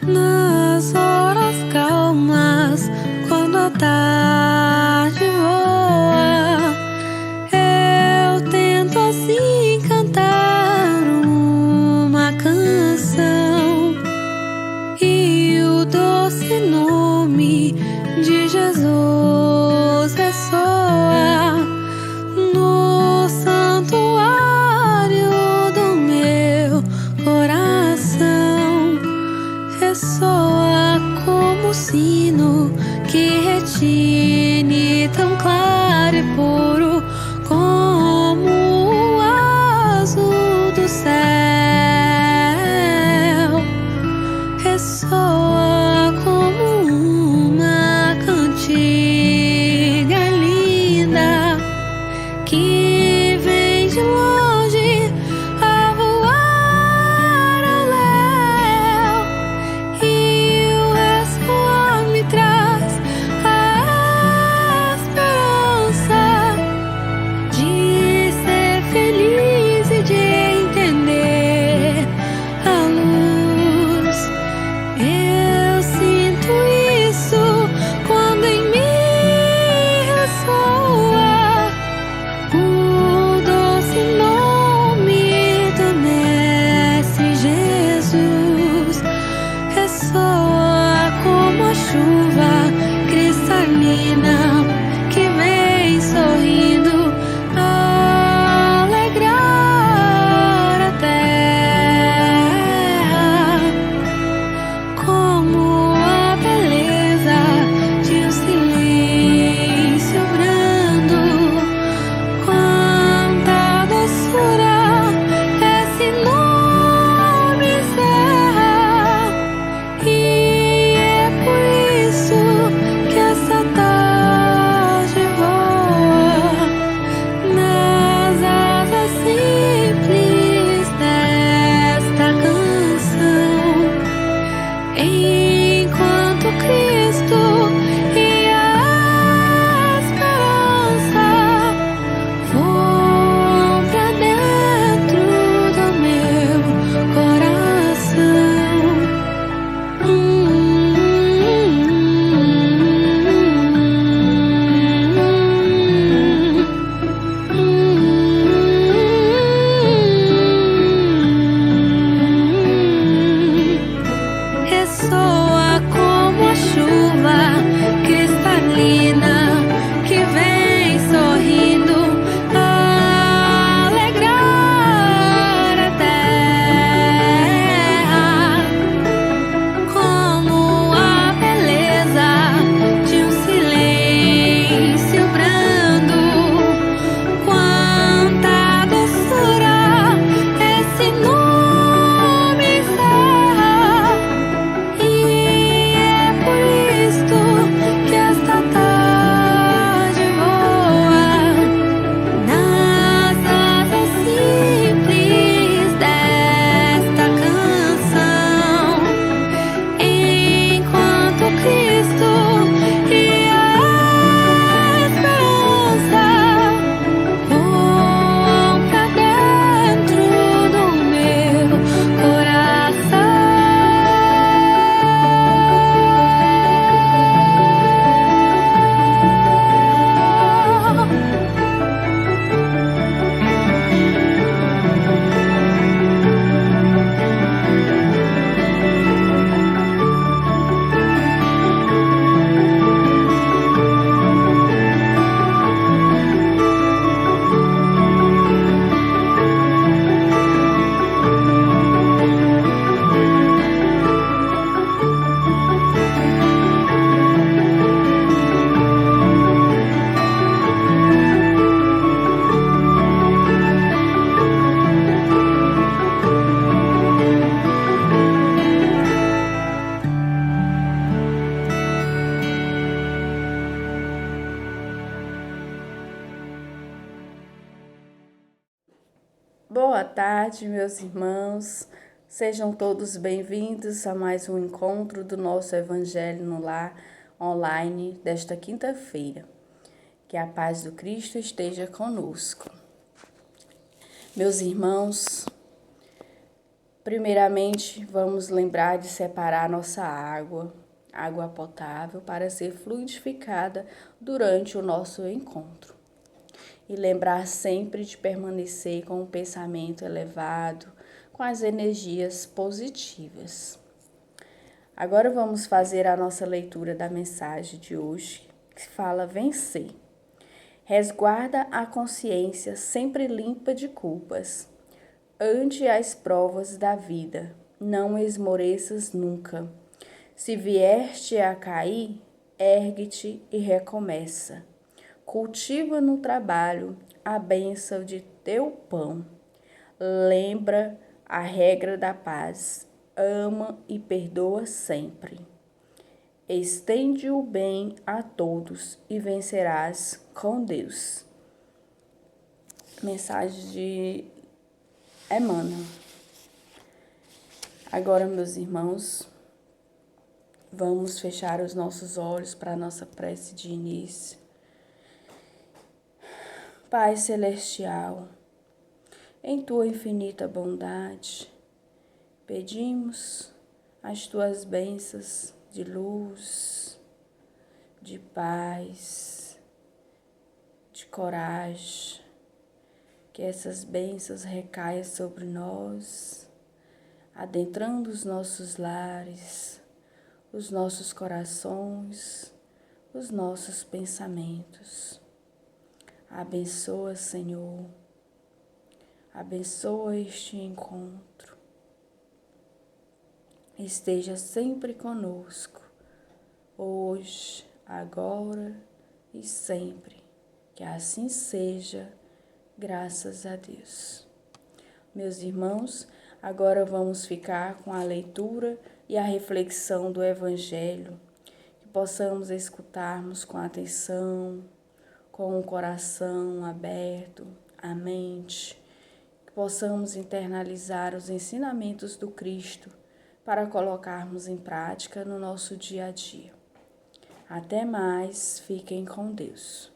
Nas horas calmas, quando a tarde voa, eu tento assim cantar uma canção, e o doce nome de Jesus ressoa no santuário do meu coração. Ressoa como sino que retine, tão claro e puro como o azul do céu. Ressoa como uma cantiga linda que vem de longe a voar ao léu, e o ressoar me traz a esperança de ser feliz e de entender a luz. Eu sinto isso quando em mim ressoa o doce nome do Mestre Jesus. Ressoa como a chuva cristalina que vem sorrindo alegrar a terra, como a beleza de um silêncio brando. Quanta doçura esse nome encerra, e é por isso que essa tarde voa nas asas simples desta canção, enquanto Cristo e a esperança voam pra dentro do meu coração. Ressoa como a chuva cristalina que vem sorrindo alegrar a terra, como a beleza de um silêncio brando. Quanta doçura esse nome encerra, e é por isto que esta tarde voa nas asas simples desta canção, enquanto Cristo e a esperança voam pra dentro do meu coração. Boa tarde, meus irmãos. Sejam todos bem-vindos a mais um encontro do nosso Evangelho no Lar online desta quinta-feira. Que a paz do Cristo esteja conosco. Meus irmãos, Primeiramente, vamos lembrar de separar nossa água potável, para ser fluidificada durante o nosso encontro. E lembrar sempre de permanecer com o pensamento elevado, com as energias positivas. Agora vamos fazer a nossa leitura da mensagem de hoje, que fala vencer. Resguarda a consciência sempre limpa de culpas. Ante as provas da vida, não esmoreças nunca. Se vieste a cair, ergue-te e recomeça. Cultiva no trabalho a bênção de teu pão. Lembra a regra da paz. Ama e perdoa sempre. Estende o bem a todos e vencerás com Deus. Mensagem de Emmanuel. Agora, meus irmãos, vamos fechar os nossos olhos para a nossa prece de início. Pai Celestial, em Tua infinita bondade, pedimos as Tuas bênçãos de luz, de paz, de coragem, que essas bênçãos recaiam sobre nós, adentrando os nossos lares, os nossos corações, os nossos pensamentos. Abençoa, Senhor, abençoa este encontro. Esteja sempre conosco, hoje, agora e sempre. Que assim seja, graças a Deus. Meus irmãos, agora vamos ficar com a leitura e a reflexão do Evangelho, que possamos escutarmos com atenção, com o coração aberto, a mente, que possamos internalizar os ensinamentos do Cristo para colocarmos em prática no nosso dia a dia. Até mais, fiquem com Deus.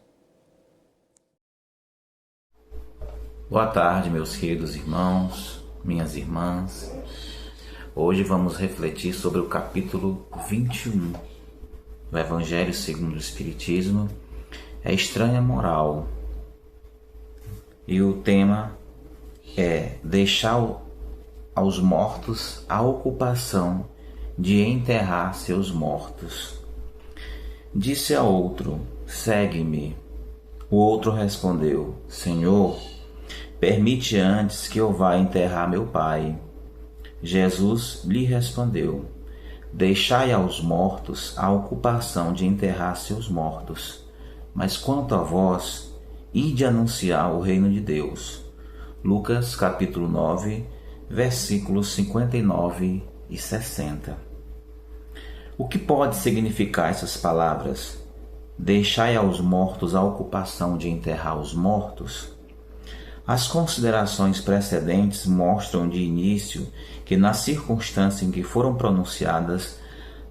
Boa tarde, meus queridos irmãos, minhas irmãs. Hoje vamos refletir sobre o capítulo 21 do Evangelho segundo o Espiritismo, a estranha moral. E o tema é deixar aos mortos a ocupação de enterrar seus mortos. Disse a outro: segue-me. O outro respondeu: Senhor, permite antes que eu vá enterrar meu pai. Jesus lhe respondeu: deixai aos mortos a ocupação de enterrar seus mortos, mas quanto a vós, ide anunciar o reino de Deus. Lucas capítulo 9, versículos 59 e 60. O que pode significar essas palavras? Deixai aos mortos a ocupação de enterrar os mortos? As considerações precedentes mostram de início que, na circunstância em que foram pronunciadas,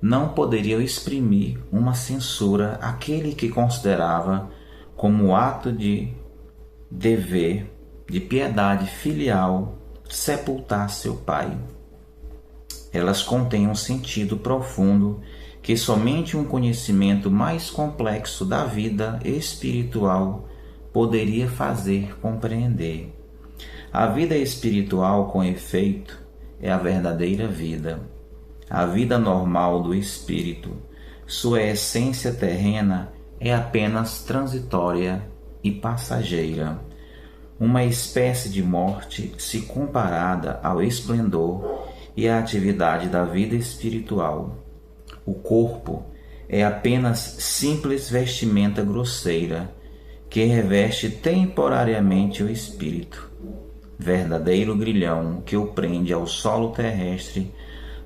não poderiam exprimir uma censura àquele que considerava como ato de dever, de piedade filial, sepultar seu pai. Elas contêm um sentido profundo que somente um conhecimento mais complexo da vida espiritual poderia fazer compreender. A vida espiritual, com efeito, é a verdadeira vida. A vida normal do espírito, sua essência terrena, é apenas transitória e passageira, uma espécie de morte se comparada ao esplendor e à atividade da vida espiritual. O corpo é apenas simples vestimenta grosseira que reveste temporariamente o espírito, verdadeiro grilhão que o prende ao solo terrestre,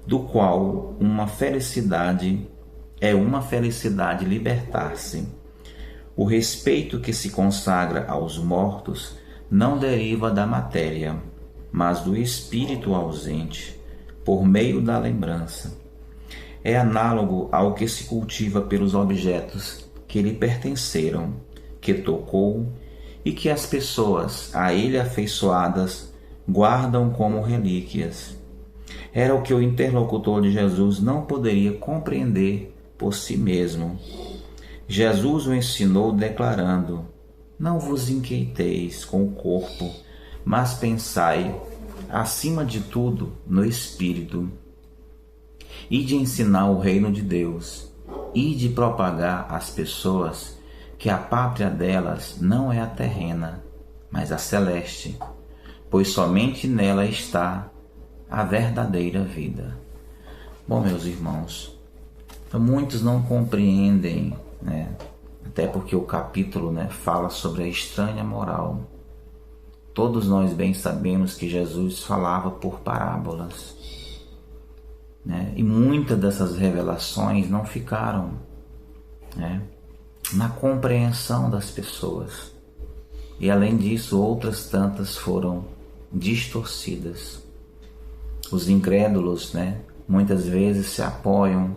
do qual é uma felicidade libertar-se. O respeito que se consagra aos mortos não deriva da matéria, mas do espírito ausente, por meio da lembrança. É análogo ao que se cultiva pelos objetos que lhe pertenceram, que tocou e que as pessoas a ele afeiçoadas guardam como relíquias. Era o que o interlocutor de Jesus não poderia compreender por si mesmo. Jesus o ensinou declarando: não vos inquieteis com o corpo, mas pensai, acima de tudo, no Espírito. E de ensinar o reino de Deus, e de propagar às pessoas que a pátria delas não é a terrena, mas a celeste, pois somente nela está a verdadeira vida. Bom, meus irmãos, muitos não compreendem, né? Até porque o capítulo, né, fala sobre a estranha moral. Todos nós bem sabemos que Jesus falava por parábolas, né? E muitas dessas revelações não ficaram, né, na compreensão das pessoas. E além disso, outras tantas foram distorcidas. Os incrédulos, né, muitas vezes se apoiam,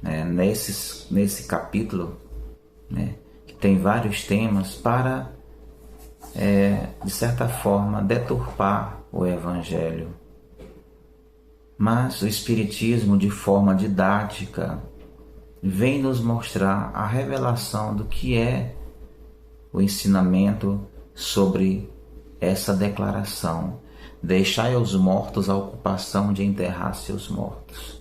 né, nesse capítulo, né, que tem vários temas, para, de certa forma, deturpar o Evangelho. Mas o Espiritismo, de forma didática, vem nos mostrar a revelação do que é o ensinamento sobre essa declaração: deixai aos mortos a ocupação de enterrar seus mortos.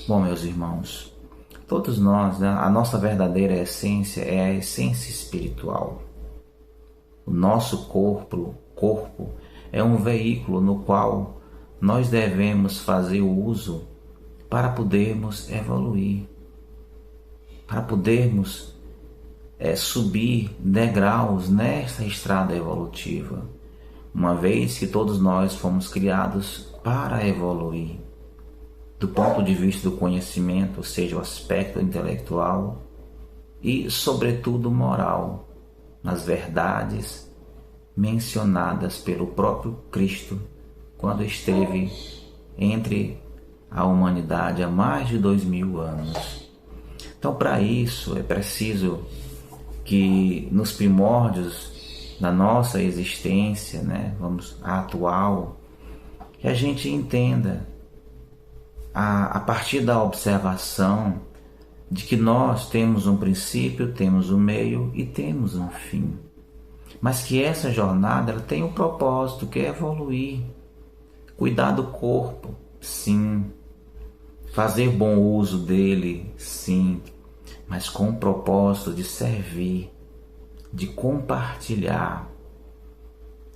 Bom, meus irmãos, todos nós, né, a nossa verdadeira essência é a essência espiritual. O nosso corpo é um veículo no qual nós devemos fazer uso para podermos evoluir, para podermos subir degraus nessa estrada evolutiva, uma vez que todos nós fomos criados para evoluir, do ponto de vista do conhecimento, ou seja, o aspecto intelectual e, sobretudo, moral, nas verdades mencionadas pelo próprio Cristo quando esteve entre a humanidade há mais de 2000 anos. Então, para isso, é preciso que nos primórdios da nossa existência, né, a atual, que a gente entenda, a partir da observação, de que nós temos um princípio, temos um meio e temos um fim. Mas que essa jornada ela tem um propósito, que é evoluir. Cuidar do corpo, sim. Fazer bom uso dele, sim. Mas com o propósito de servir, de compartilhar,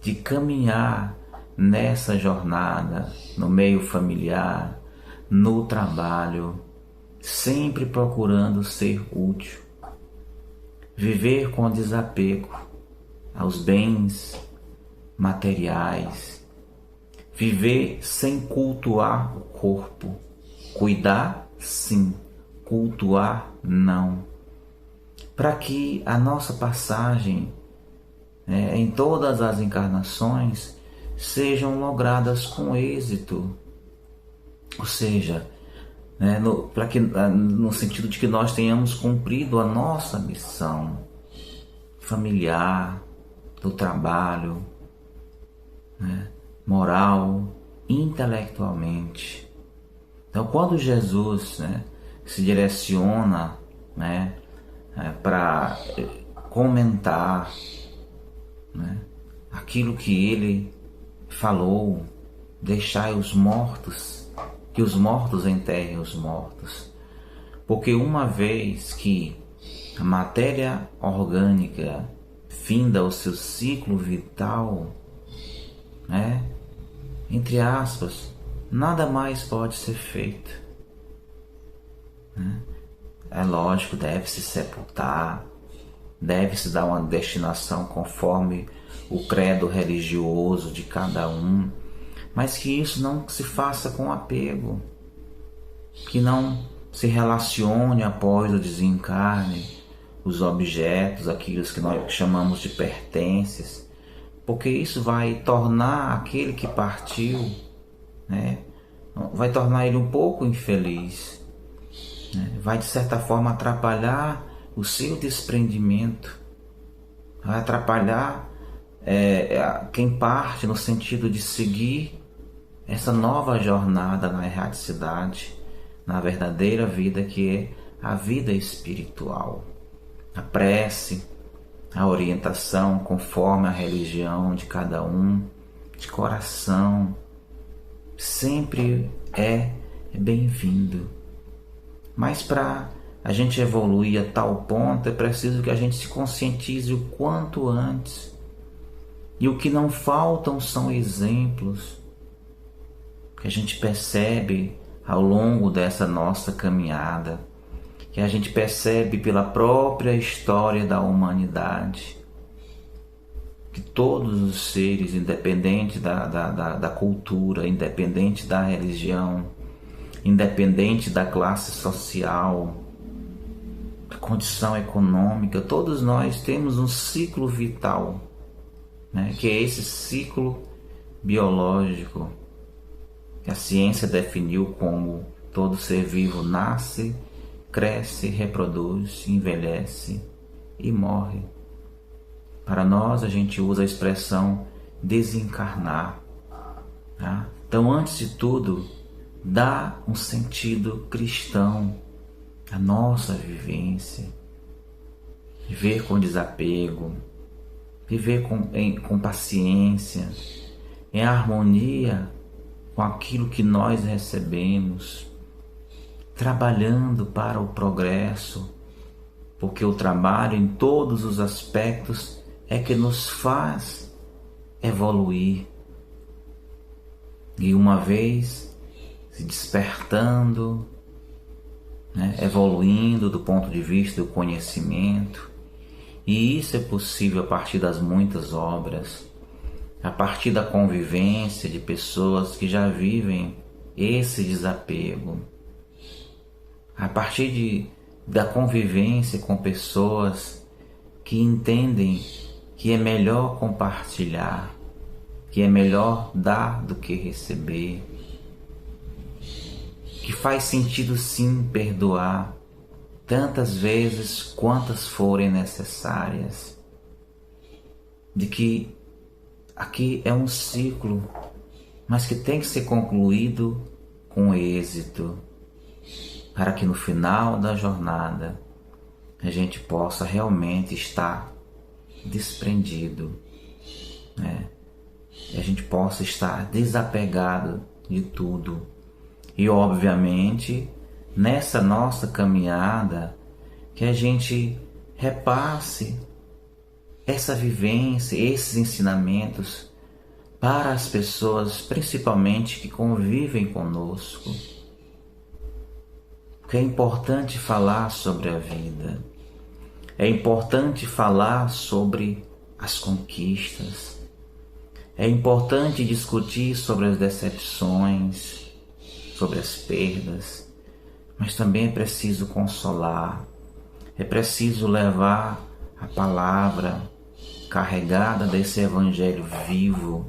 de caminhar nessa jornada, no meio familiar, no trabalho, sempre procurando ser útil. Viver com desapego aos bens materiais. Viver sem cultuar o corpo. Cuidar, sim. Cultuar, não. Para que a nossa passagem, em todas as encarnações, sejam logradas com êxito. Ou seja, no sentido de que nós tenhamos cumprido a nossa missão familiar, do trabalho, moral, intelectualmente. Então, quando Jesus se direciona para comentar aquilo que ele falou, deixai os mortos, que os mortos enterrem os mortos. Porque uma vez que a matéria orgânica finda o seu ciclo vital, entre aspas, nada mais pode ser feito. É lógico, deve-se sepultar, deve-se dar uma destinação conforme o credo religioso de cada um, mas que isso não se faça com apego, que não se relacione após o desencarne os objetos, aquilo que nós chamamos de pertences, porque isso vai tornar aquele que partiu, vai tornar ele um pouco infeliz, vai de certa forma atrapalhar o seu desprendimento, vai atrapalhar quem parte no sentido de seguir essa nova jornada na erraticidade, na verdadeira vida que é a vida espiritual. A prece, a orientação conforme a religião de cada um, de coração, sempre é bem-vindo. Mas para a gente evoluir a tal ponto, é preciso que a gente se conscientize o quanto antes. E o que não faltam são exemplos que a gente percebe ao longo dessa nossa caminhada, que a gente percebe pela própria história da humanidade, que todos os seres, independente da cultura, independente da religião, independente da classe social, da condição econômica, todos nós temos um ciclo vital, né? Que é esse ciclo biológico que a ciência definiu como todo ser vivo nasce, cresce, reproduz, envelhece e morre. Para nós, a gente usa a expressão desencarnar. Tá? Então, antes de tudo, dá um sentido cristão à nossa vivência. Viver com desapego, viver com paciência, em harmonia com aquilo que nós recebemos, trabalhando para o progresso, porque o trabalho em todos os aspectos é que nos faz evoluir. E uma vez se despertando, né, evoluindo do ponto de vista do conhecimento, e isso é possível a partir das muitas obras, a partir da convivência de pessoas que já vivem esse desapego, a partir da convivência com pessoas que entendem que é melhor compartilhar, que é melhor dar do que receber, que faz sentido sim perdoar tantas vezes quantas forem necessárias, de que aqui é um ciclo, mas que tem que ser concluído com êxito, para que no final da jornada a gente possa realmente estar desprendido, né? E a gente possa estar desapegado de tudo. E obviamente nessa nossa caminhada que a gente repasse essa vivência, esses ensinamentos para as pessoas, principalmente que convivem conosco. Porque é importante falar sobre a vida, é importante falar sobre as conquistas, é importante discutir sobre as decepções, sobre as perdas, mas também é preciso consolar, é preciso levar a palavra carregada desse evangelho vivo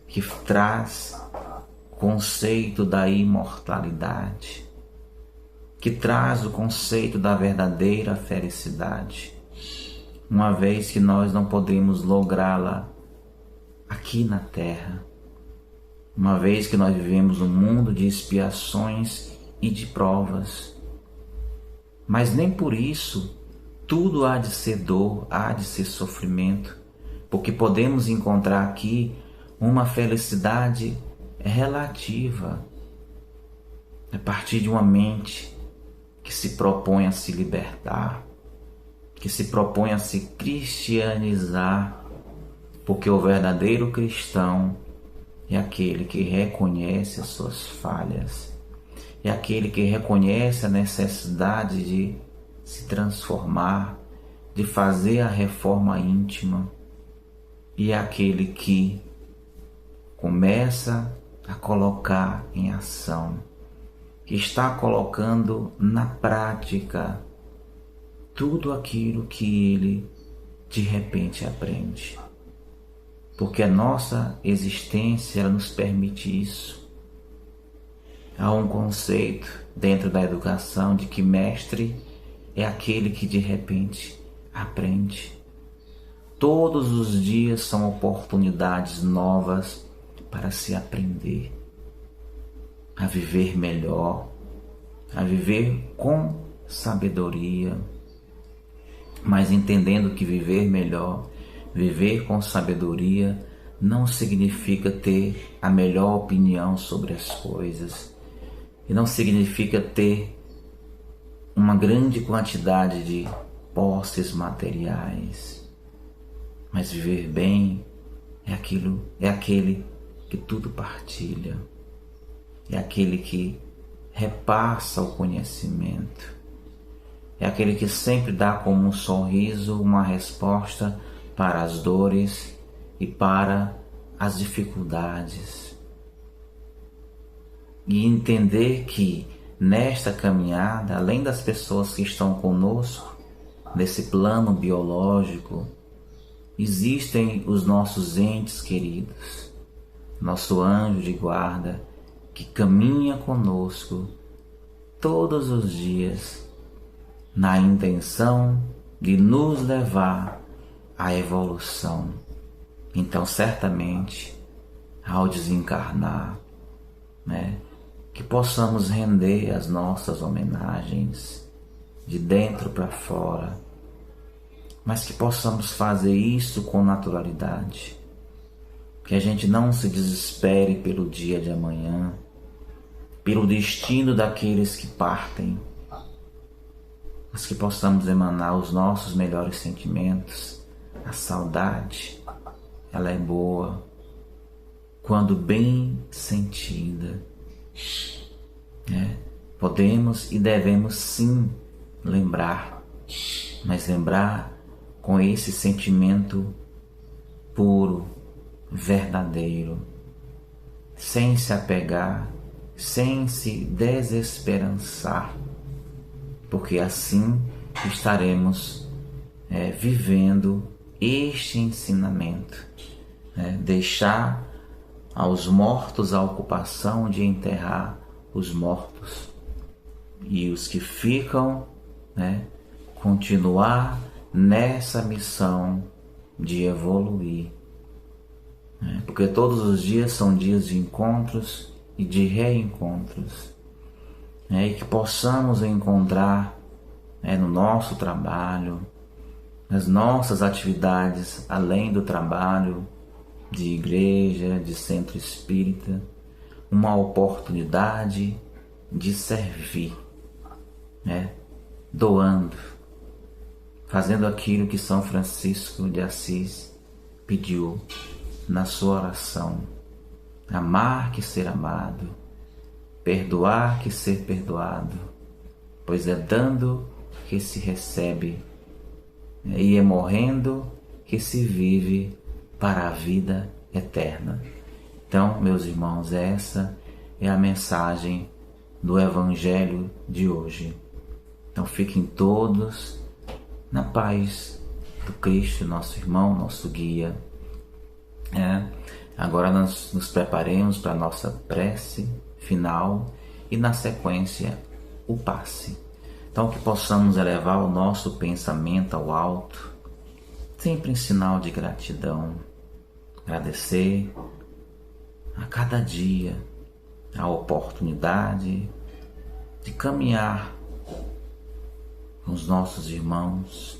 que traz o conceito da imortalidade, que traz o conceito da verdadeira felicidade, uma vez que nós não podemos lográ-la aqui na terra, uma vez que nós vivemos um mundo de expiações e de provas. Mas nem por isso tudo há de ser dor, há de ser sofrimento, porque podemos encontrar aqui uma felicidade relativa, a partir de uma mente que se propõe a se libertar, que se propõe a se cristianizar, porque o verdadeiro cristão é aquele que reconhece as suas falhas, é aquele que reconhece a necessidade de se transformar, de fazer a reforma íntima, e é aquele que começa a colocar em ação, que está colocando na prática tudo aquilo que ele de repente aprende. Porque a nossa existência ela nos permite isso. Há um conceito dentro da educação de que mestre é aquele que de repente aprende. Todos os dias são oportunidades novas para se aprender. a viver melhor, a viver com sabedoria, mas entendendo que viver melhor, viver com sabedoria, não significa ter a melhor opinião sobre as coisas, e não significa ter uma grande quantidade de posses materiais, mas viver bem é aquele que tudo partilha, é aquele que repassa o conhecimento, é aquele que sempre dá como um sorriso uma resposta para as dores e para as dificuldades. E entender que nesta caminhada, além das pessoas que estão conosco, nesse plano biológico, existem os nossos entes queridos, nosso anjo de guarda, que caminha conosco todos os dias na intenção de nos levar à evolução. Então, certamente, ao desencarnar, que possamos render as nossas homenagens de dentro para fora, mas que possamos fazer isso com naturalidade, que a gente não se desespere pelo dia de amanhã, pelo destino daqueles que partem, mas que possamos emanar os nossos melhores sentimentos. A saudade, ela é boa quando bem sentida. Podemos e devemos sim lembrar, mas lembrar com esse sentimento puro, verdadeiro, sem se apegar, sem se desesperançar, porque assim estaremos vivendo este ensinamento, deixar aos mortos a ocupação de enterrar os mortos, e os que ficam, continuar nessa missão de evoluir, porque todos os dias são dias de encontros e de reencontros, e que possamos encontrar no nosso trabalho, nas nossas atividades além do trabalho de igreja, de centro espírita, uma oportunidade de servir, doando, fazendo aquilo que São Francisco de Assis pediu na sua oração: amar que ser amado, perdoar que ser perdoado, pois é dando que se recebe, e é morrendo que se vive para a vida eterna. Então, meus irmãos, essa é a mensagem do Evangelho de hoje. Então, fiquem todos na paz do Cristo, nosso irmão, nosso guia. Agora nós nos preparemos para a nossa prece final e, na sequência, o passe. Então, que possamos elevar o nosso pensamento ao alto, sempre em sinal de gratidão, agradecer a cada dia a oportunidade de caminhar com os nossos irmãos,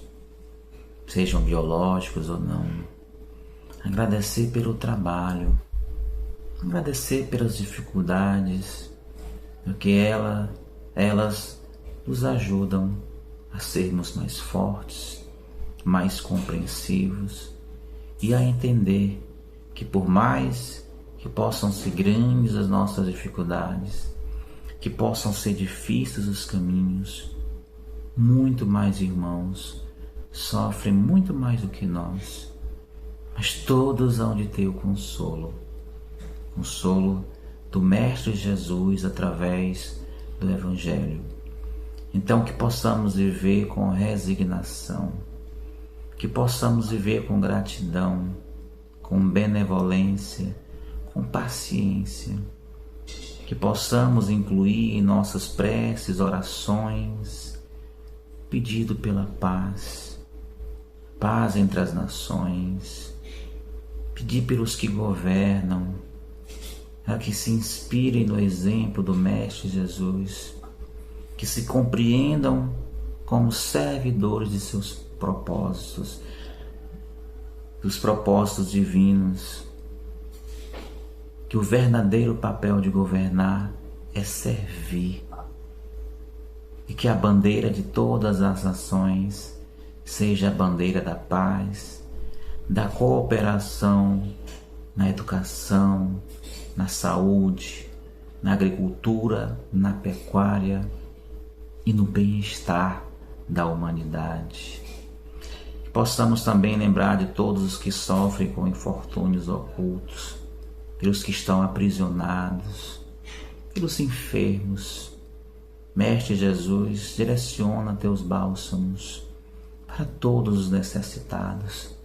sejam biológicos ou não. Agradecer pelo trabalho, agradecer pelas dificuldades, porque elas nos ajudam a sermos mais fortes, mais compreensivos e a entender que, por mais que possam ser grandes as nossas dificuldades, que possam ser difíceis os caminhos, muito mais irmãos sofrem muito mais do que nós, mas todos hão de ter o consolo do Mestre Jesus através do Evangelho. Então, que possamos viver com resignação, que possamos viver com gratidão, com benevolência, com paciência, que possamos incluir em nossas preces, orações, pedido pela paz entre as nações, pedir pelos que governam, que se inspirem no exemplo do Mestre Jesus, que se compreendam como servidores de seus propósitos, dos propósitos divinos, que o verdadeiro papel de governar é servir, e que a bandeira de todas as nações seja a bandeira da paz, da cooperação na educação, na saúde, na agricultura, na pecuária e no bem-estar da humanidade. Que possamos também lembrar de todos os que sofrem com infortúnios ocultos, pelos que estão aprisionados, pelos enfermos. Mestre Jesus, direciona teus bálsamos para todos os necessitados.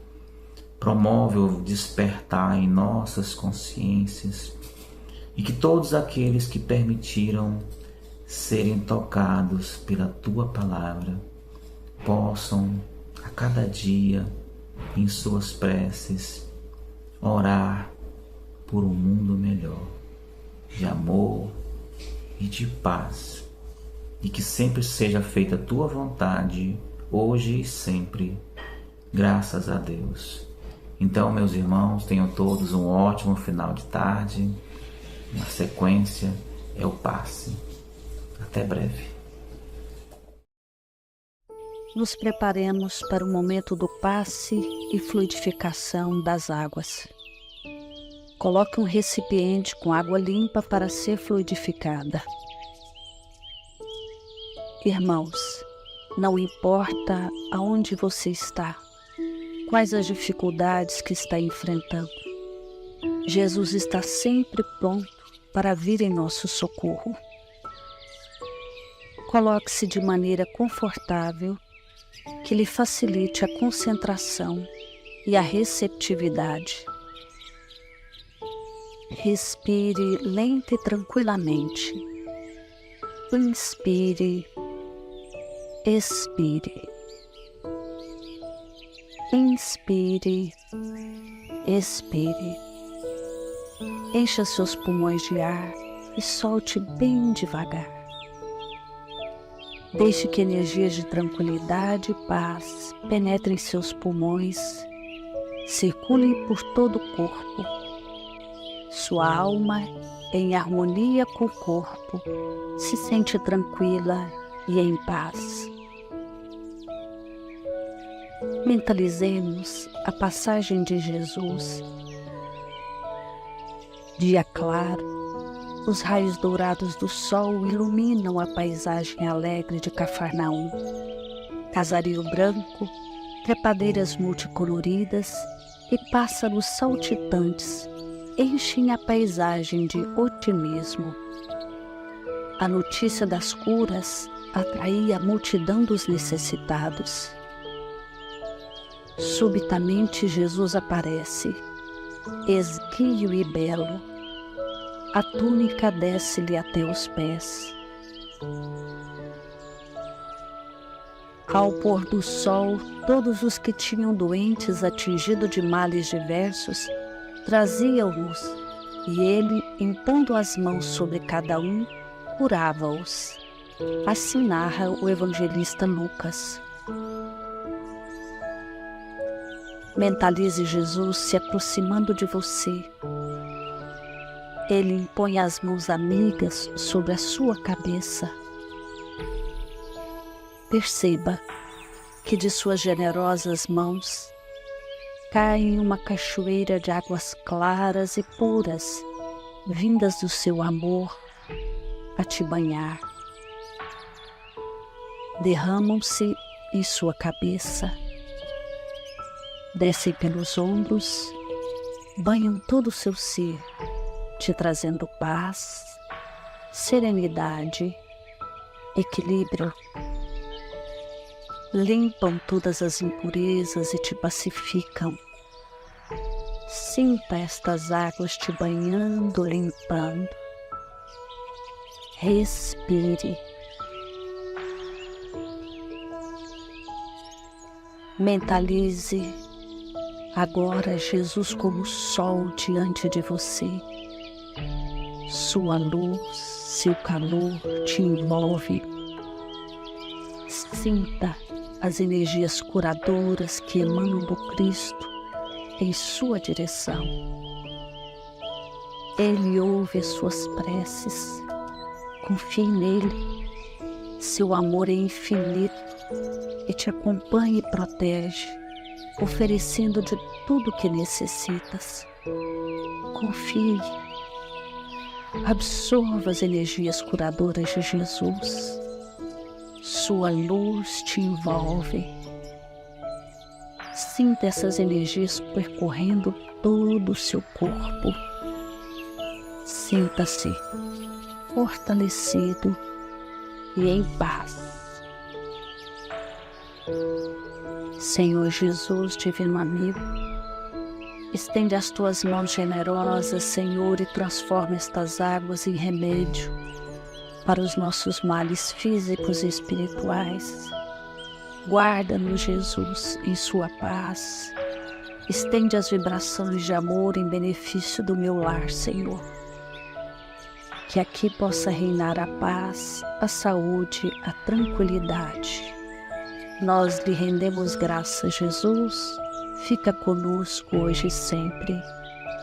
Promove o despertar em nossas consciências e que todos aqueles que permitiram serem tocados pela tua palavra possam a cada dia em suas preces orar por um mundo melhor, de amor e de paz, e que sempre seja feita a tua vontade, hoje e sempre, graças a Deus. Então, meus irmãos, tenham todos um ótimo final de tarde. Na sequência é o passe. Até breve. Nos preparemos para o momento do passe e fluidificação das águas. Coloque um recipiente com água limpa para ser fluidificada. Irmãos, não importa aonde você está, quais as dificuldades que está enfrentando, Jesus está sempre pronto para vir em nosso socorro. Coloque-se de maneira confortável, que lhe facilite a concentração e a receptividade. Respire lenta e tranquilamente. Inspire, expire. Inspire, expire. Encha seus pulmões de ar e solte bem devagar. Deixe que energias de tranquilidade e paz penetrem seus pulmões, circulem por todo o corpo. Sua alma, em harmonia com o corpo, se sente tranquila e em paz. Mentalizemos a passagem de Jesus. Dia claro, os raios dourados do sol iluminam a paisagem alegre de Cafarnaum. Casario branco, trepadeiras multicoloridas e pássaros saltitantes enchem a paisagem de otimismo. A notícia das curas atraía a multidão dos necessitados. Subitamente Jesus aparece, esguio e belo. A túnica desce-lhe até os pés. Ao pôr do sol, todos os que tinham doentes atingidos de males diversos traziam-nos, e ele, impondo as mãos sobre cada um, curava-os. Assim narra o evangelista Lucas. Mentalize Jesus se aproximando de você. Ele impõe as mãos amigas sobre a sua cabeça. Perceba que de suas generosas mãos cai uma cachoeira de águas claras e puras, vindas do seu amor a te banhar. Derramam-se em sua cabeça, descem pelos ombros, banham todo o seu ser, te trazendo paz, serenidade, equilíbrio. Limpam todas as impurezas e te pacificam. Sinta estas águas te banhando, limpando. Respire. Mentalize agora Jesus como sol diante de você. Sua luz, seu calor te envolve. Sinta as energias curadoras que emanam do Cristo em sua direção. Ele ouve as suas preces. Confie nele. Seu amor é infinito e te acompanha e protege, oferecendo de tudo que necessitas. Confie. Absorva as energias curadoras de Jesus. Sua luz te envolve. Sinta essas energias percorrendo todo o seu corpo. Sinta-se fortalecido e em paz. Senhor Jesus, divino amigo, estende as tuas mãos generosas, Senhor, e transforma estas águas em remédio para os nossos males físicos e espirituais. Guarda-nos, Jesus, em sua paz. Estende as vibrações de amor em benefício do meu lar, Senhor. Que aqui possa reinar a paz, a saúde, a tranquilidade. Nós lhe rendemos graças, Jesus. Fica conosco hoje e sempre.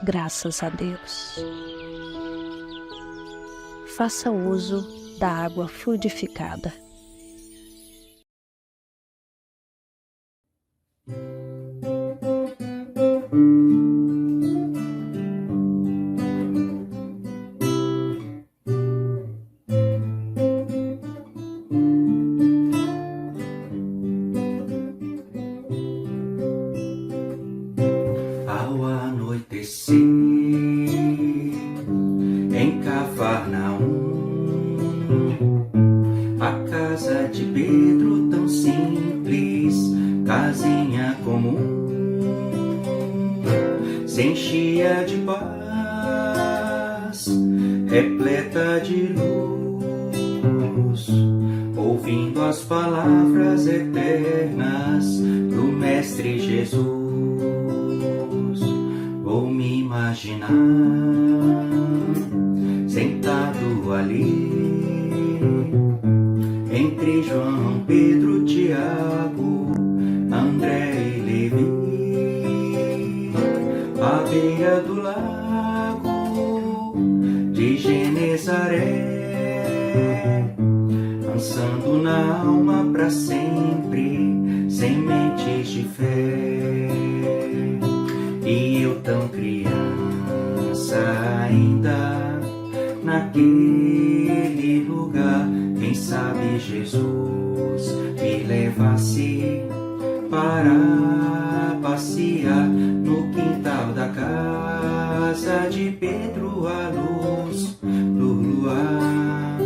Graças a Deus. Faça uso da água fluidificada. Ao anoitecer, em Cafarnaum, a casa de Pedro tão simples, casinha comum, se enchia de paz, repleta de luz, ouvindo as palavras eternas do Mestre Jesus. Vou me imaginar sentado ali entre João, Pedro, Tiago, André e Levi, à beira do lago de Genezaré, lançando na alma para sempre sementes de fé. E eu tão criança ainda naquele lugar, quem sabe Jesus me levasse para passear no quintal da casa de Pedro à luz do luar,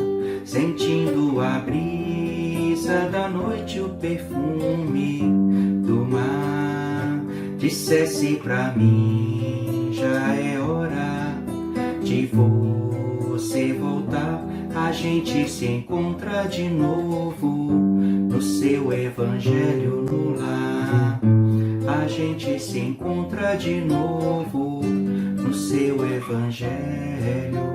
sentindo a brisa da noite, o perfume do mar. Dissesse pra mim, já é hora de você voltar. A gente se encontra de novo no seu evangelho no lar. A gente se encontra de novo no seu evangelho.